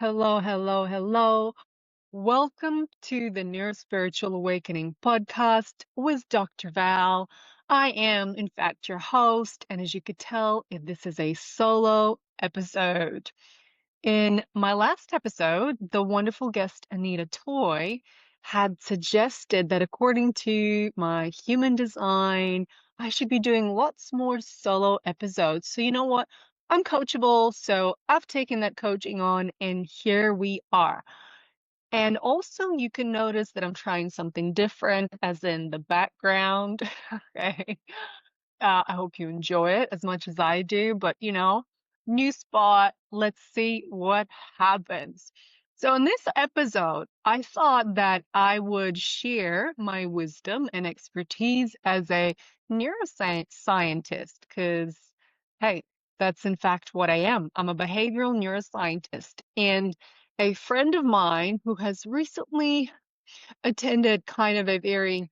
Hello, hello, hello. Welcome to the Neurospiritual Awakening podcast with Dr. Val. I am, in fact, your host, and as you could tell, this is a solo episode. In my last episode, the wonderful guest Anita Toy had suggested that according to my human design, I should be doing lots more solo episodes. So, you know what? I'm coachable, so I've taken that coaching on, and here we are. And also, you can notice that I'm trying something different, as in the background. Okay. I hope you enjoy it as much as I do, but new spot. Let's see what happens. So, in this episode, I thought that I would share my wisdom and expertise as a neuroscience scientist, because, hey, that's in fact what I am. I'm a behavioral neuroscientist. And a friend of mine who has recently attended kind of a very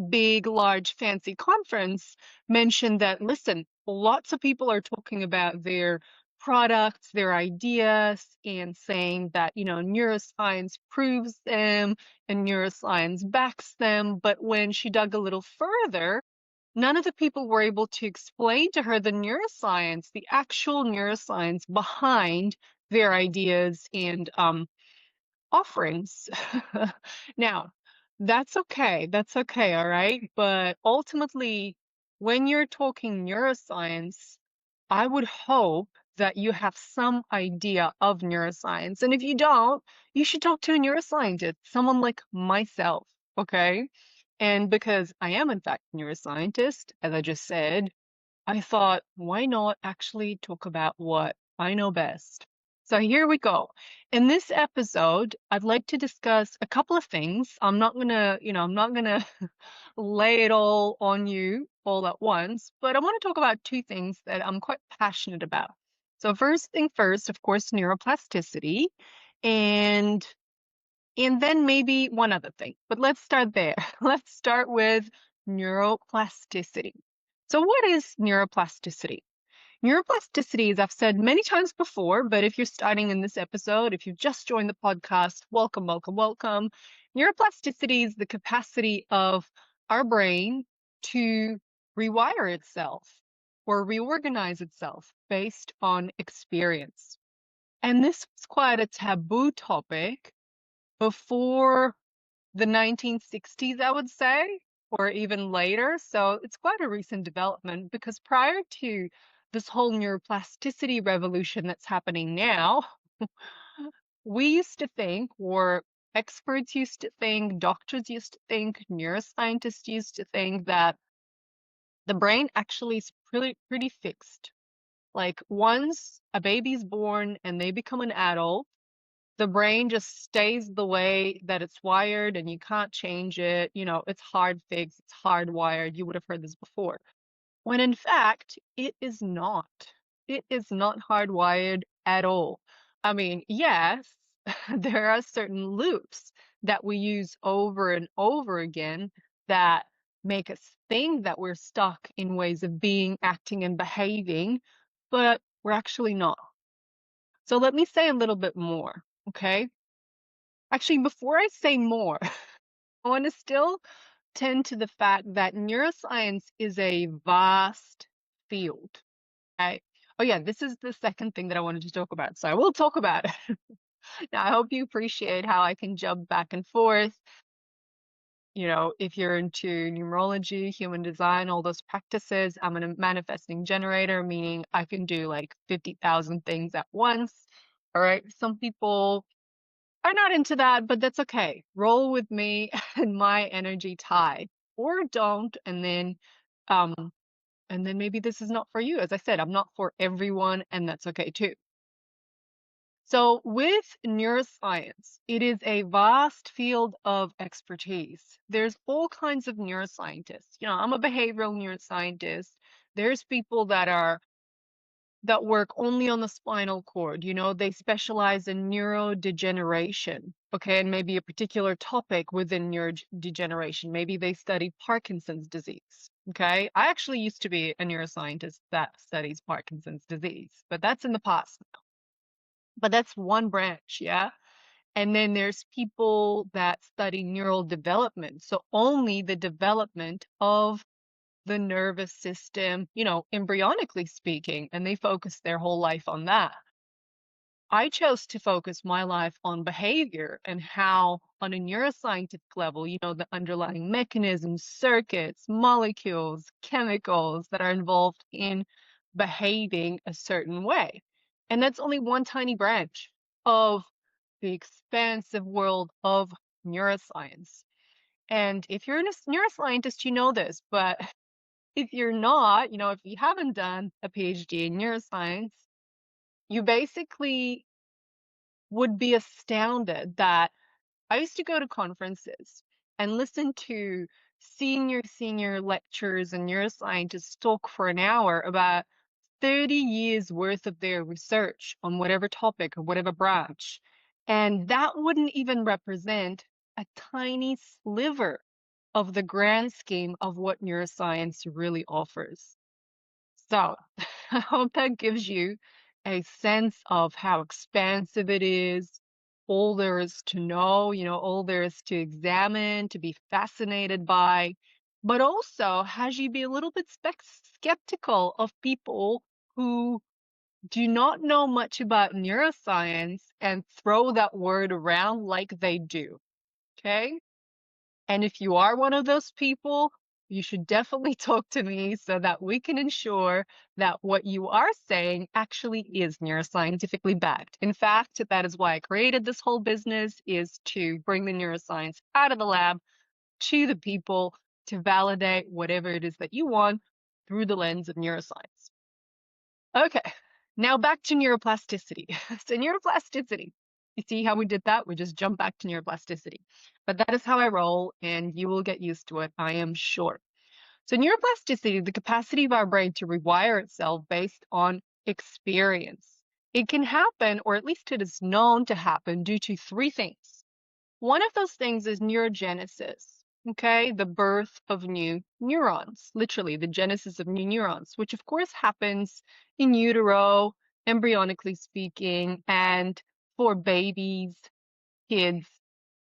big, large, fancy conference mentioned that, listen, lots of people are talking about their products, their ideas, and saying that, neuroscience proves them and neuroscience backs them. But when she dug a little further, none of the people were able to explain to her the neuroscience, the actual neuroscience behind their ideas and offerings. Now, that's okay. That's okay. All right. But ultimately, when you're talking neuroscience, I would hope that you have some idea of neuroscience. And if you don't, you should talk to a neuroscientist, someone like myself. Okay. And because I am, in fact, a neuroscientist, as I just said, I thought, why not actually talk about what I know best? So here we go. In this episode, I'd like to discuss a couple of things. I'm not gonna lay it all on you all at once, but I want to talk about two things that I'm quite passionate about. So first thing first, of course, neuroplasticity, and and then maybe one other thing. But let's start there. Let's start with neuroplasticity. So what is neuroplasticity? Neuroplasticity, as I've said many times before, but if you're starting in this episode, if you've just joined the podcast, welcome, welcome, welcome. Neuroplasticity is the capacity of our brain to rewire itself or reorganize itself based on experience. And this was quite a taboo topic before the 1960s, I would say, or even later. So it's quite a recent development because prior to this whole neuroplasticity revolution that's happening now, we used to think, or experts used to think, doctors used to think, neuroscientists used to think that the brain actually is pretty fixed. Like once a baby's born and they become an adult, the brain just stays the way that it's wired and you can't change it. It's hard fixed, it's hardwired. You would have heard this before. When in fact, it is not. It is not hardwired at all. I mean, yes, there are certain loops that we use over and over again that make us think that we're stuck in ways of being, acting, and behaving, but we're actually not. So let me say a little bit more, okay? Actually, before I say more, I want to still tend to the fact that neuroscience is a vast field. Okay? Oh, yeah, this is the second thing that I wanted to talk about. So I will talk about it. Now, I hope you appreciate how I can jump back and forth. If you're into numerology, human design, all those practices, I'm a manifesting generator, meaning I can do like 50,000 things at once. All right. Some people are not into that, but that's okay. Roll with me and my energy tide, or don't, um, and then maybe this is not for you. As I said, I'm not for everyone, and that's okay too. So with neuroscience, it is a vast field of expertise. There's all kinds of neuroscientists. I'm a behavioral neuroscientist. There's people that work only on the spinal cord. They specialize in neurodegeneration, okay, and maybe a particular topic within neurodegeneration. Maybe they study Parkinson's disease, okay? I actually used to be a neuroscientist that studies Parkinson's disease, but that's in the past now. But that's one branch, yeah? And then there's people that study neural development. So only the development of the nervous system, embryonically speaking, and they focus their whole life on that. I chose to focus my life on behavior and how, on a neuroscientific level, the underlying mechanisms, circuits, molecules, chemicals that are involved in behaving a certain way. And that's only one tiny branch of the expansive world of neuroscience. And if you're a neuroscientist, you know this, but if you're not, if you haven't done a PhD in neuroscience, you basically would be astounded that I used to go to conferences and listen to senior lecturers and neuroscientists talk for an hour about 30 years worth of their research on whatever topic or whatever branch. And that wouldn't even represent a tiny sliver of the grand scheme of what neuroscience really offers. So I hope that gives you a sense of how expansive it is, all there is to know, all there is to examine, to be fascinated by, but also has you be a little bit skeptical of people who do not know much about neuroscience and throw that word around like they do. Okay? And if you are one of those people, you should definitely talk to me so that we can ensure that what you are saying actually is neuroscientifically backed. In fact, that is why I created this whole business, is to bring the neuroscience out of the lab to the people to validate whatever it is that you want through the lens of neuroscience. Okay, now back to neuroplasticity. So neuroplasticity, you see how we did that? We just jump back to neuroplasticity. But that is how I roll, and you will get used to it, I am sure. So neuroplasticity, the capacity of our brain to rewire itself based on experience. It can happen, or at least it is known to happen, due to three things. One of those things is neurogenesis, okay? The birth of new neurons, literally the genesis of new neurons, which of course happens in utero, embryonically speaking, and for babies, kids,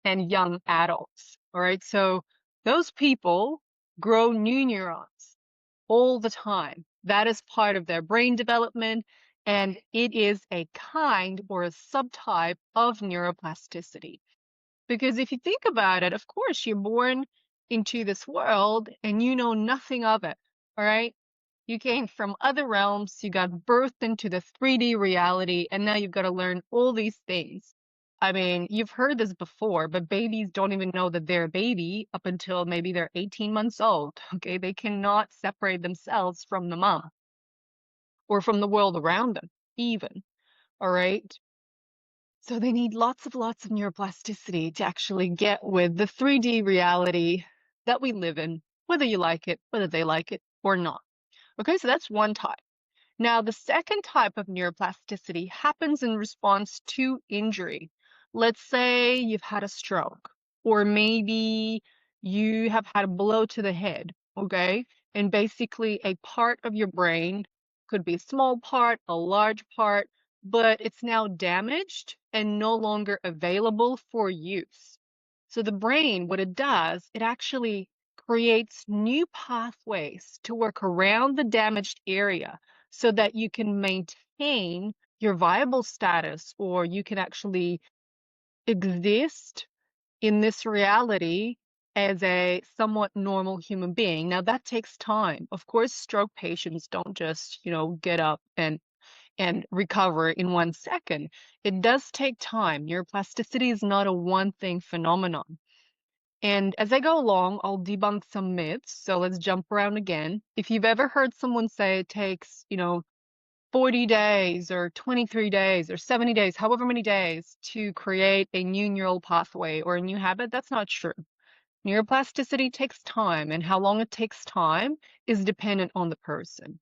and young adults, all right? So those people grow new neurons all the time. That is part of their brain development, and it is a kind or a subtype of neuroplasticity. Because if you think about it, of course, you're born into this world and you know nothing of it. All right. You came from other realms, you got birthed into the 3D reality, and now you've got to learn all these things. I mean, you've heard this before, but babies don't even know that they're a baby up until maybe they're 18 months old. Okay. They cannot separate themselves from the mom or from the world around them, even. All right. So they need lots of neuroplasticity to actually get with the 3D reality that we live in, whether you like it, whether they like it or not. Okay, so that's one type. Now, the second type of neuroplasticity happens in response to injury. Let's say you've had a stroke, or maybe you have had a blow to the head, okay? And basically, a part of your brain could be a small part, a large part, but it's now damaged and no longer available for use. So the brain, what it does, it actually creates new pathways to work around the damaged area so that you can maintain your viable status, or you can actually exist in this reality as a somewhat normal human being. Now that takes time. Of course, stroke patients don't just, get up and recover in 1 second. It does take time. Neuroplasticity is not a one thing phenomenon. And as I go along, I'll debunk some myths. So let's jump around again. If you've ever heard someone say it takes, 40 days or 23 days or 70 days, however many days to create a new neural pathway or a new habit, that's not true. Neuroplasticity takes time, and how long it takes time is dependent on the person.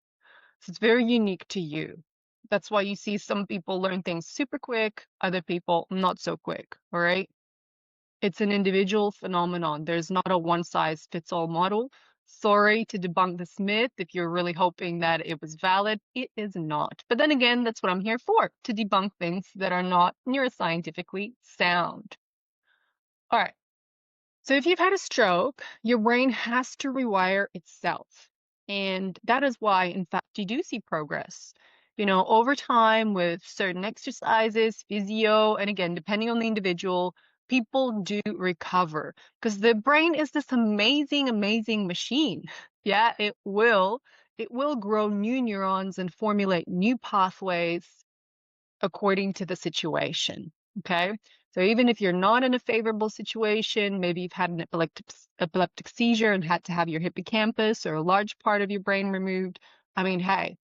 So it's very unique to you. That's why you see some people learn things super quick, other people not so quick, all right? It's an individual phenomenon. There's not a one size fits all model. Sorry to debunk this myth if you're really hoping that it was valid. It is not. But then again, that's what I'm here for, to debunk things that are not neuroscientifically sound. All right. So if you've had a stroke, your brain has to rewire itself. And that is why, in fact, you do see progress. Over time with certain exercises, physio, and again, depending on the individual, people do recover because the brain is this amazing, amazing machine. Yeah, it will grow new neurons and formulate new pathways according to the situation. Okay. So even if you're not in a favorable situation, maybe you've had an epileptic seizure and had to have your hippocampus or a large part of your brain removed. I mean, hey,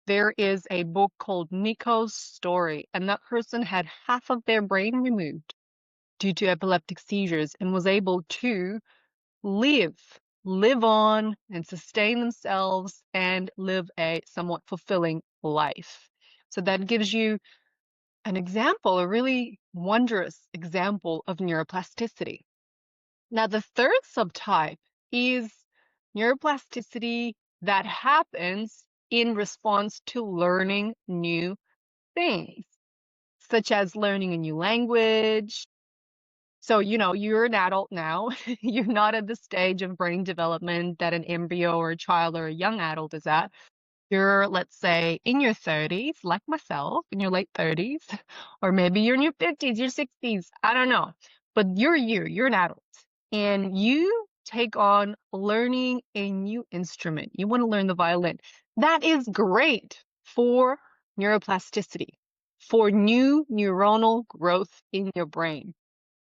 there is a book called Nico's Story, and that person had half of their brain removed due to epileptic seizures and was able to live, live on and sustain themselves and live a somewhat fulfilling life. So that gives you an example, a really wondrous example of neuroplasticity. Now, the third subtype is neuroplasticity that happens in response to learning new things, such as learning a new language. So, you're an adult now. You're not at the stage of brain development that an embryo or a child or a young adult is at. You're, let's say, in your 30s, like myself, in your late 30s, or maybe you're in your 50s, your 60s, I don't know. But you're an adult, and you take on learning a new instrument. You want to learn the violin. That is great for neuroplasticity, for new neuronal growth in your brain.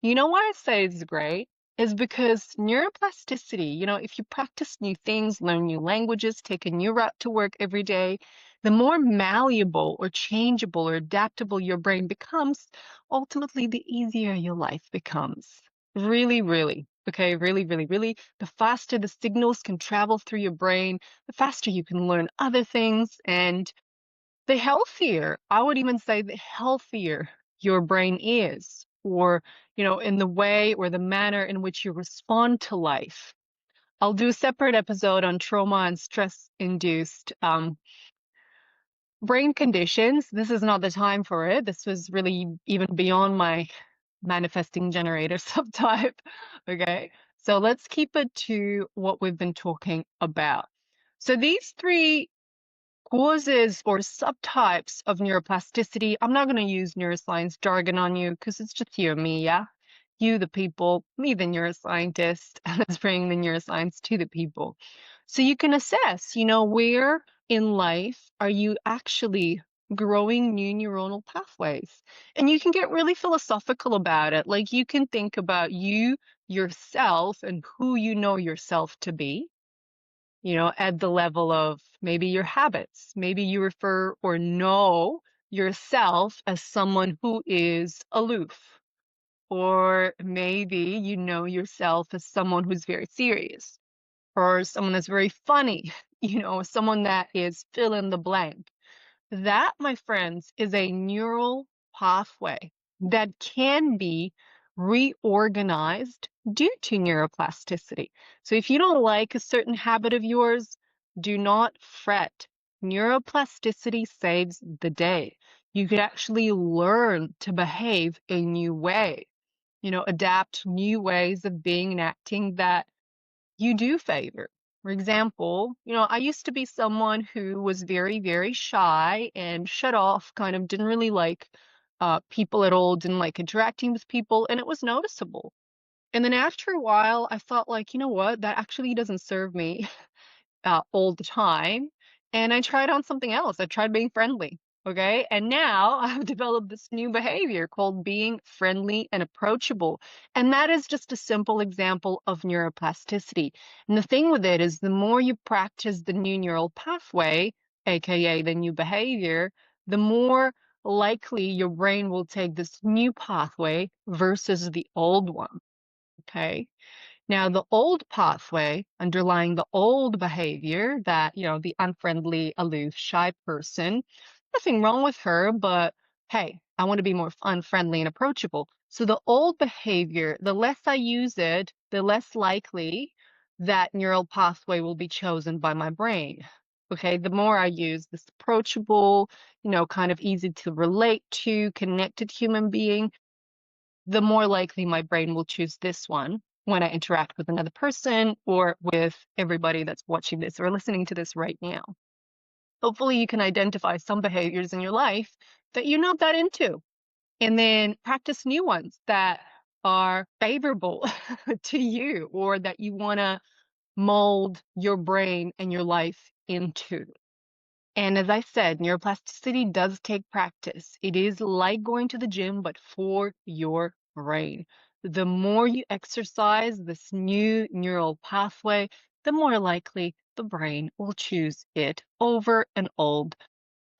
You know why I say it's great? Is because neuroplasticity, if you practice new things, learn new languages, take a new route to work every day, the more malleable or changeable or adaptable your brain becomes, ultimately, the easier your life becomes. Really, really. Okay, really, really, really. The faster the signals can travel through your brain, the faster you can learn other things, and the healthier, I would even say the healthier your brain is, or, in the way or the manner in which you respond to life. I'll do a separate episode on trauma and stress-induced brain conditions. This is not the time for it. This was really even beyond my manifesting generator subtype. Okay, so let's keep it to what we've been talking about. So these three causes or subtypes of neuroplasticity. I'm not going to use neuroscience jargon on you because it's just you and me, yeah? You, the people, me, the neuroscientist, and let's bring the neuroscience to the people. So you can assess, where in life are you actually growing new neuronal pathways? And you can get really philosophical about it. Like you can think about you, yourself, and who you know yourself to be, at the level of maybe your habits. Maybe you refer or know yourself as someone who is aloof, or maybe you know yourself as someone who's very serious, or someone that's very funny, someone that is fill in the blank. That, my friends, is a neural pathway that can be reorganized due to neuroplasticity. So if you don't like a certain habit of yours, do not fret. Neuroplasticity saves the day. You could actually learn to behave a new way, adapt new ways of being and acting that you do favor. For example, I used to be someone who was very, very shy and shut off, kind of didn't really like people at all, didn't like interacting with people, and it was noticeable. And then after a while, I thought, like, you know what, that actually doesn't serve me all the time. And I tried on something else. I tried being friendly. Okay. And now I've developed this new behavior called being friendly and approachable. And that is just a simple example of neuroplasticity. And the thing with it is the more you practice the new neural pathway, AKA the new behavior, the more likely your brain will take this new pathway versus the old one. Okay. Now, the old pathway underlying the old behavior that, the unfriendly, aloof, shy person, nothing wrong with her, but hey, I want to be more unfriendly and approachable. So the old behavior, the less I use it, the less likely that neural pathway will be chosen by my brain. Okay, the more I use this approachable, kind of easy to relate to, connected human being, the more likely my brain will choose this one when I interact with another person or with everybody that's watching this or listening to this right now. Hopefully, you can identify some behaviors in your life that you're not that into, and then practice new ones that are favorable to you or that you want to mold your brain and your life into. And as I said, neuroplasticity does take practice. It is like going to the gym, but for your brain. The more you exercise this new neural pathway, the more likely the brain will choose it over an old,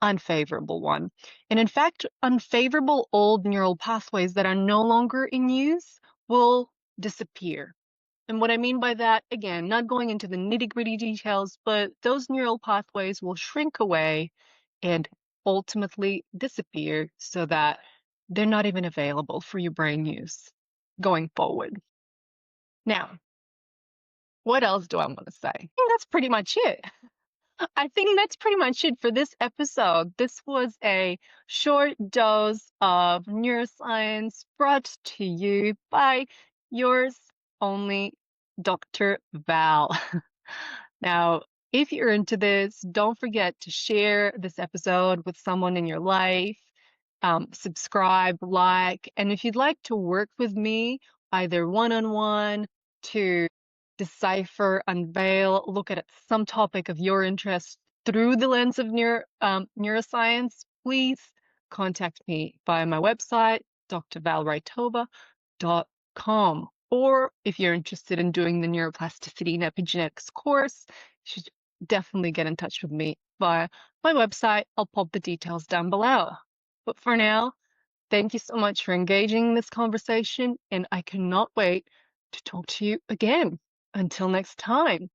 unfavorable one. And in fact, unfavorable old neural pathways that are no longer in use will disappear. And what I mean by that, again, not going into the nitty-gritty details, but those neural pathways will shrink away and ultimately disappear so that they're not even available for your brain use going forward. Now, what else do I want to say? I think that's pretty much it. I think that's pretty much it for this episode. This was a short dose of neuroscience brought to you by yours only, Dr. Val. Now, if you're into this, don't forget to share this episode with someone in your life. Subscribe, like, and if you'd like to work with me, either one-on-one to decipher, unveil, look at some topic of your interest through the lens of neuroscience, please contact me via my website, drvalraitova.com. Or if you're interested in doing the neuroplasticity and epigenetics course, you should definitely get in touch with me via my website. I'll pop the details down below. But for now, thank you so much for engaging in this conversation, and I cannot wait to talk to you again. Until next time.